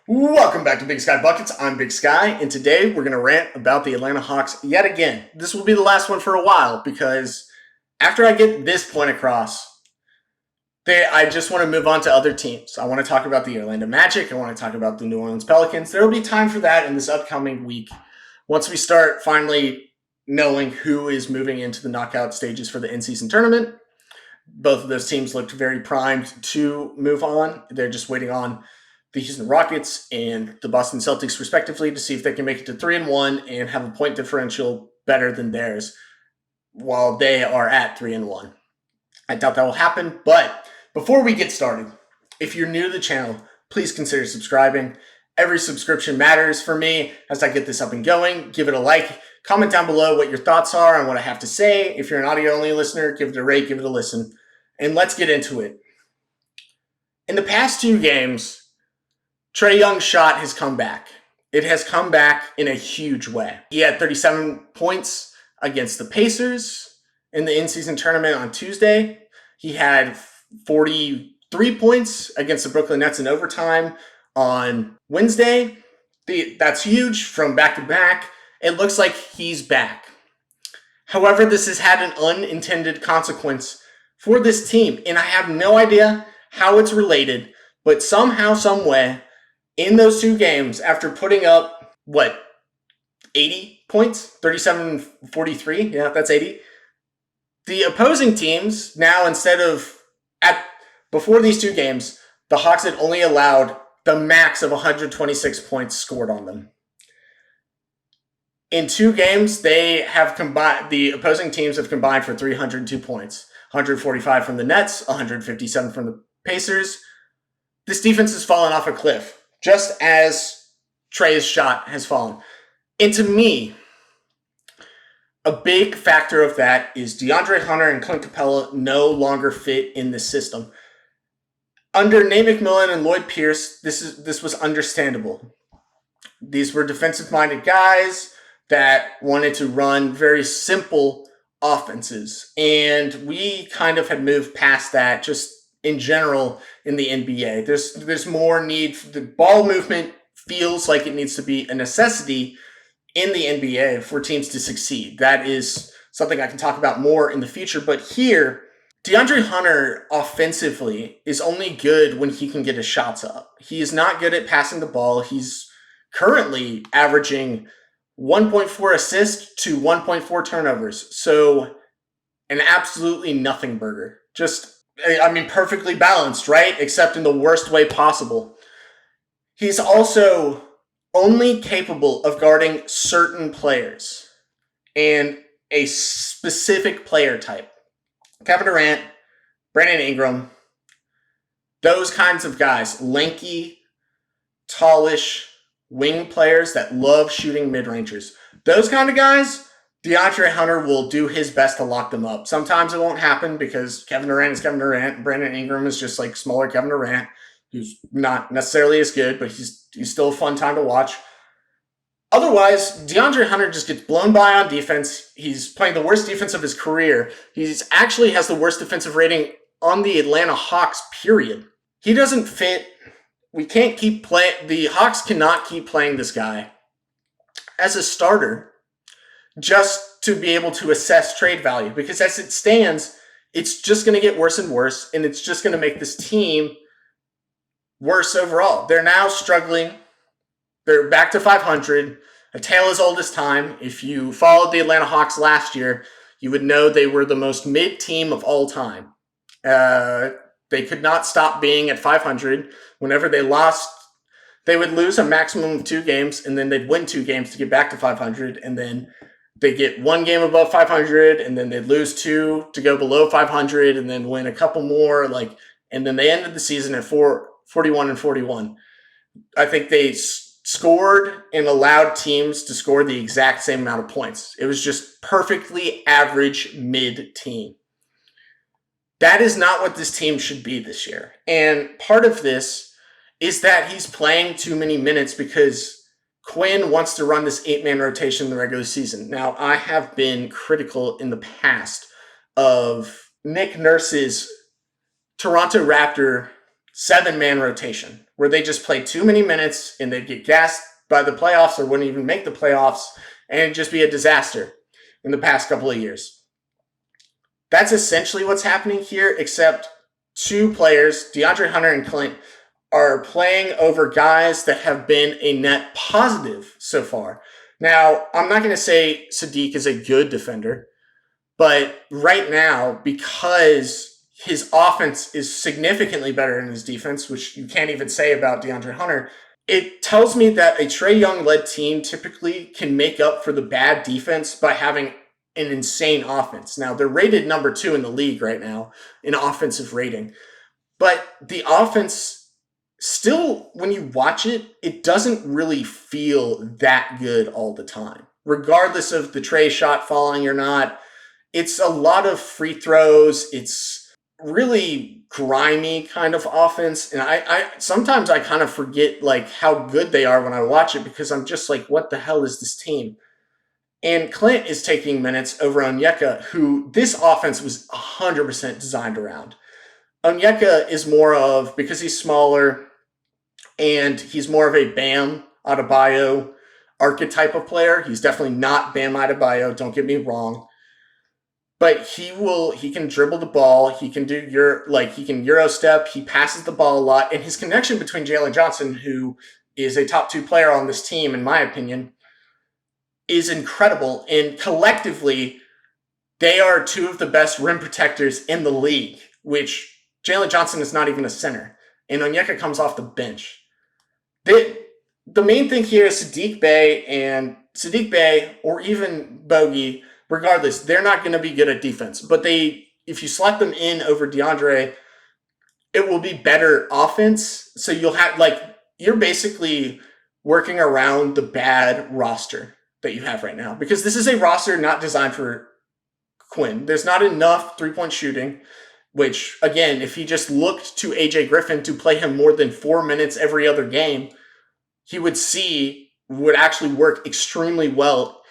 Welcome back to Big Sky Buckets. I'm Big Sky, and today we're going to rant about the Atlanta Hawks yet again. This will be the last one for a while because after I get this point across, I just want to move on to other teams. I want to talk about the Orlando Magic. I want to talk about the New Orleans Pelicans. There will be time for that in this upcoming week once we start finally knowing who is moving into the knockout stages for the in-season tournament. Both of those teams looked very primed to move on. They're just waiting on the Houston Rockets and the Boston Celtics, respectively, to see if they can make it to 3-1 and have a point differential better than theirs while they are at 3-1. I doubt that will happen, but before we get started, if you're new to the channel, please consider subscribing. Every subscription matters for me as I get this up and going. Give it a like. Comment down below what your thoughts are on what I have to say. If you're an audio-only listener, give it a rate, give it a listen. And let's get into it. In the past two games, Trae Young's shot has come back. It has come back in a huge way. He had 37 points against the Pacers in the in-season tournament on Tuesday. He had 43 points against the Brooklyn Nets in overtime on Wednesday. That's huge from back-to-back. It looks like he's back. However, this has had an unintended consequence for this team, and I have no idea how it's related, but somehow, some way, in those two games, after putting up, 80 points? 37-43? Yeah, that's 80. The opposing teams now, before these two games, the Hawks had only allowed the max of 126 points scored on them. In two games, the opposing teams have combined for 302 points. 145 from the Nets, 157 from the Pacers. This defense has fallen off a cliff, just as Trae's shot has fallen. And to me, a big factor of that is DeAndre Hunter and Clint Capella no longer fit in this system. Under Nate McMillan and Lloyd Pierce, this was understandable. These were defensive-minded guys that wanted to run very simple offenses. And we kind of had moved past that just in general in the NBA. There's more need. The ball movement feels like it needs to be a necessity in the NBA for teams to succeed. That is something I can talk about more in the future. But here, DeAndre Hunter offensively is only good when he can get his shots up. He is not good at passing the ball. He's currently averaging 1.4 assists to 1.4 turnovers. So an absolutely nothing burger. Perfectly balanced, right? Except in the worst way possible. He's also only capable of guarding certain players and a specific player type. Kevin Durant, Brandon Ingram, those kinds of guys, lanky, tallish, wing players that love shooting mid-rangers. Those kind of guys, DeAndre Hunter will do his best to lock them up. Sometimes it won't happen because Kevin Durant is Kevin Durant. And Brandon Ingram is just like smaller Kevin Durant, who's not necessarily as good, but he's still a fun time to watch. Otherwise, DeAndre Hunter just gets blown by on defense. He's playing the worst defense of his career. He's actually has the worst defensive rating on the Atlanta Hawks, period. He doesn't fit. We can't keep playing. The Hawks cannot keep playing this guy as a starter just to be able to assess trade value, because as it stands, it's just going to get worse and worse, and it's just going to make this team worse overall. They're now struggling. They're back to 500, a tale as old as time. If you followed the Atlanta Hawks last year, you would know they were the most mid team of all time. They could not stop being at 500. Whenever they lost, they would lose a maximum of 2 games, and then they'd win 2 games to get back to 500, and then they get 1 game above 500, and then they'd lose 2 to go below 500, and then win a couple more. And then they ended the season at 41-41. I think they scored and allowed teams to score the exact same amount of points. It was just perfectly average mid-team. That is not what this team should be this year. And part of this is that he's playing too many minutes because Quinn wants to run this 8-man rotation in the regular season. Now, I have been critical in the past of Nick Nurse's Toronto Raptor 7-man rotation where they just play too many minutes and they'd get gassed by the playoffs or wouldn't even make the playoffs and it'd just be a disaster in the past couple of years. That's essentially what's happening here, except two players, DeAndre Hunter and Clint, are playing over guys that have been a net positive so far. Now, I'm not going to say Sadiq is a good defender, but right now, because his offense is significantly better than his defense, which you can't even say about DeAndre Hunter, it tells me that a Trae Young-led team typically can make up for the bad defense by having an insane offense. Now, they're rated number 2 in the league right now in offensive rating. But the offense still, when you watch it, it doesn't really feel that good all the time. Regardless of the Trae shot falling or not, it's a lot of free throws. It's really grimy kind of offense. And I sometimes I kind of forget like how good they are when I watch it because I'm just like, what the hell is this team? And Clint is taking minutes over Onyeka, who this offense was 100% designed around. Onyeka is more of, because he's smaller and he's more of a Bam Adebayo archetype of player. He's definitely not Bam Adebayo, don't get me wrong. But he can dribble the ball. He can he can Euro step. He passes the ball a lot. And his connection between Jalen Johnson, who is a top 2 player on this team, in my opinion, is incredible. And collectively, they are 2 of the best rim protectors in the league, which Jalen Johnson is not even a center. And Onyeka comes off the bench. The main thing here is Sadiq Bey or even Bogey, regardless, they're not going to be good at defense. But if you select them in over DeAndre, it will be better offense. So you're basically working around the bad roster that you have right now. Because this is a roster not designed for Quinn. There's not enough 3-point shooting, which, again, if he just looked to AJ Griffin to play him more than 4 minutes every other game, he would actually work extremely well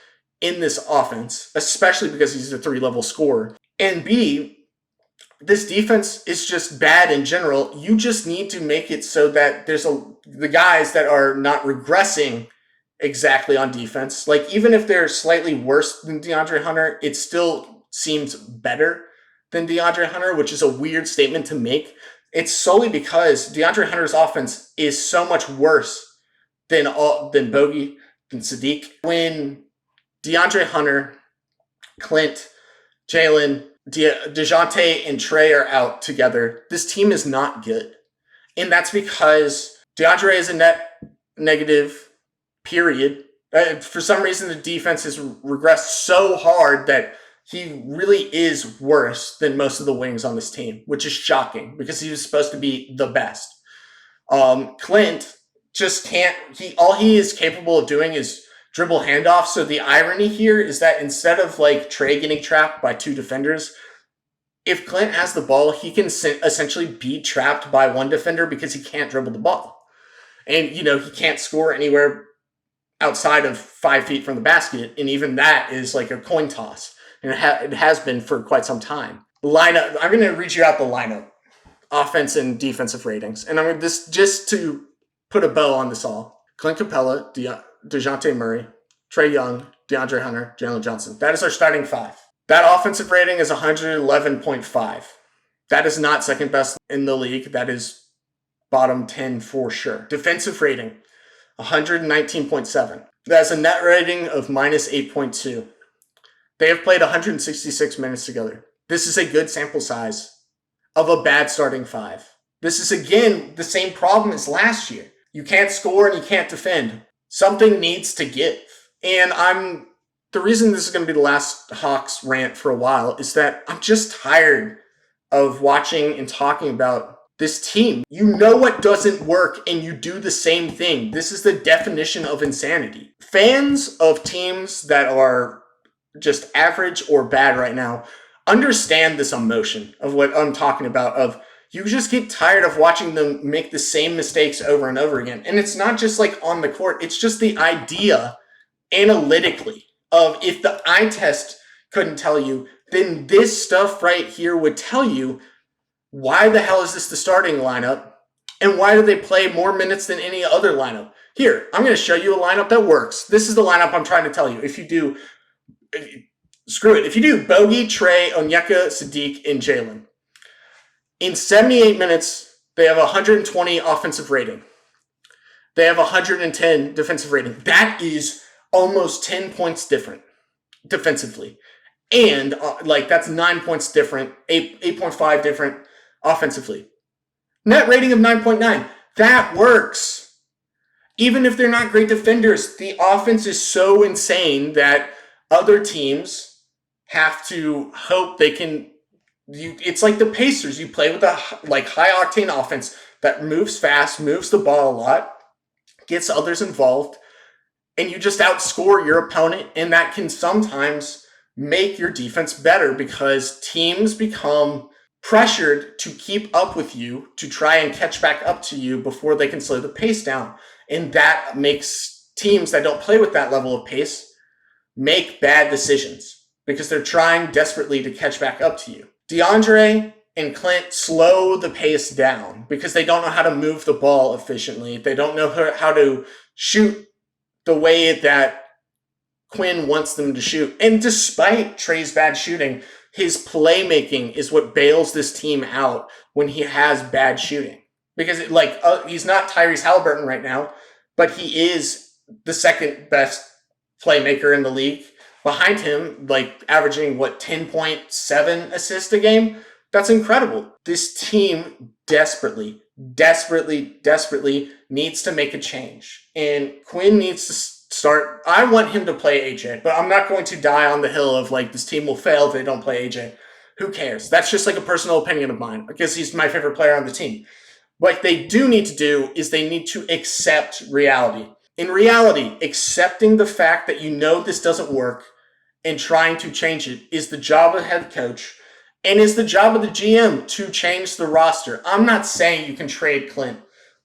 in this offense, especially because he's a 3-level scorer. And B, this defense is just bad in general. You just need to make it so that the guys that are not regressing exactly on defense, like even if they're slightly worse than DeAndre Hunter, it still seems better than DeAndre Hunter, which is a weird statement to make. It's solely because DeAndre Hunter's offense is so much worse than Bogey, than Sadiq. When DeAndre Hunter, Clint, Jalen, DeJounte, and Trae are out together, this team is not good. And that's because DeAndre is a net negative, period. For some reason, the defense has regressed so hard that he really is worse than most of the wings on this team, which is shocking because he was supposed to be the best. Clint just can't. All he is capable of doing is dribble handoff. So the irony here is that instead of like Trae getting trapped by 2 defenders, if Clint has the ball, he can essentially be trapped by 1 defender because he can't dribble the ball. And, he can't score anywhere outside of 5 feet from the basket. And even that is like a coin toss. And it has been for quite some time. Lineup. I'm going to read you out the lineup. Offense and defensive ratings. And I'm going to just to put a bow on this all. Clint Capella, DeJounte Murray, Trae Young, DeAndre Hunter, Jalen Johnson. That is our starting 5. That offensive rating is 111.5. That is not second best in the league. That is bottom 10 for sure. Defensive rating, 119.7. That's a net rating of minus 8.2. They have played 166 minutes together. This is a good sample size of a bad starting 5. This is, again, the same problem as last year. You can't score and you can't defend. Something needs to give. And the reason this is going to be the last Hawks rant for a while is that I'm just tired of watching and talking about this team. You know what doesn't work and you do the same thing. This is the definition of insanity. Fans of teams that are just average or bad right now understand this emotion of what I'm talking about, of you just get tired of watching them make the same mistakes over and over again. And it's not just like on the court, it's just the idea analytically of if the eye test couldn't tell you, then this stuff right here would tell you, why the hell is this the starting lineup? And why do they play more minutes than any other lineup? Here, I'm going to show you a lineup that works. This is the lineup I'm trying to tell you. If you do, screw it. If you do Bogey, Trey, Onyeka, Sadiq, and Jalen, in 78 minutes, they have 120 offensive rating. They have 110 defensive rating. That is almost 10 points different defensively. And that's 9 points different, 8.5 different offensively. Net rating of 9.9. That works. Even if they're not great defenders, the offense is so insane that other teams have to hope they can. It's like the Pacers. You play with a high octane offense that moves fast, moves the ball a lot, gets others involved, and you just outscore your opponent, and that can sometimes make your defense better because teams become pressured to keep up with you, to try and catch back up to you before they can slow the pace down. And that makes teams that don't play with that level of pace make bad decisions because they're trying desperately to catch back up to you. DeAndre and Clint slow the pace down because they don't know how to move the ball efficiently. They don't know how to shoot the way that Quinn wants them to shoot. And despite Trey's bad shooting, his playmaking is what bails this team out when he has bad shooting. Because he's not Tyrese Halliburton right now, but he is the second best playmaker in the league. Behind him, averaging 10.7 assists a game. That's incredible. This team desperately needs to make a change. And Quinn needs to start. I want him to play AJ, but I'm not going to die on the hill of this team will fail if they don't play AJ. Who cares? That's just a personal opinion of mine because he's my favorite player on the team. What they do need to do is they need to accept reality. In reality, accepting the fact that this doesn't work and trying to change it is the job of the head coach and is the job of the GM to change the roster. I'm not saying you can trade Clint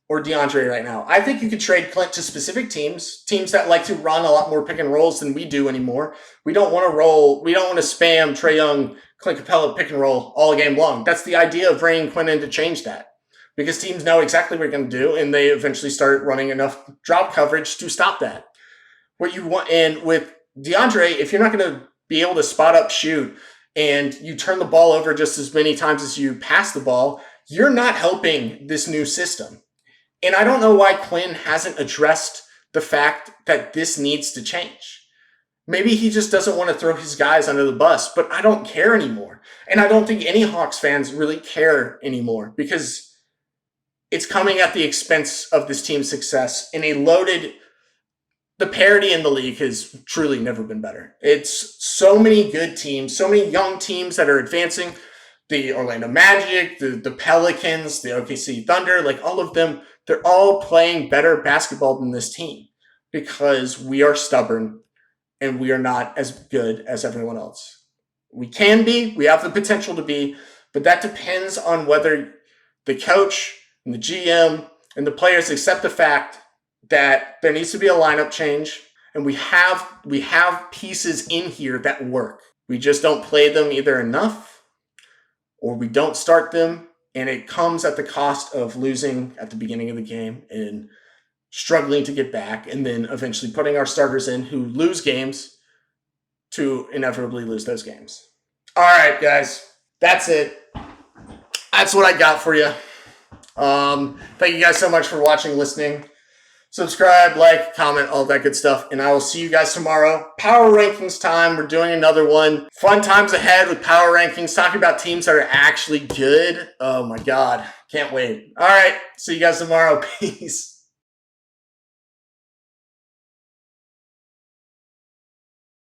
or DeAndre right now. I think you could trade Clint to specific teams that like to run a lot more pick and rolls than we do anymore. We don't want to spam Trae Young, Clint Capella pick and roll all game long. That's the idea of bringing Quinn in to change that. Because teams know exactly what you're going to do, and they eventually start running enough drop coverage to stop that. What you want, and with DeAndre, if you're not going to be able to spot up shoot, and you turn the ball over just as many times as you pass the ball, you're not helping this new system. And I don't know why Quinn hasn't addressed the fact that this needs to change. Maybe he just doesn't want to throw his guys under the bus, but I don't care anymore. And I don't think any Hawks fans really care anymore because it's coming at the expense of this team's success in the parity in the league has truly never been better. It's so many good teams, so many young teams that are advancing. The Orlando Magic, the Pelicans, the OKC Thunder, all of them, they're all playing better basketball than this team because we are stubborn and we are not as good as everyone else. We can be, we have the potential to be, but that depends on whether the coach and the GM and the players accept the fact that there needs to be a lineup change, and we have pieces in here that work. We just don't play them either enough, or we don't start them, and it comes at the cost of losing at the beginning of the game and struggling to get back, and then eventually putting our starters in who lose games to inevitably lose those games. All right, guys, that's it. That's what I got for you. Thank you guys so much for watching, listening. Subscribe, like, comment, all that good stuff. And I will see you guys tomorrow. Power rankings time. We're doing another one. Fun times ahead with power rankings. Talking about teams that are actually good. Oh my God. Can't wait. All right. See you guys tomorrow. Peace.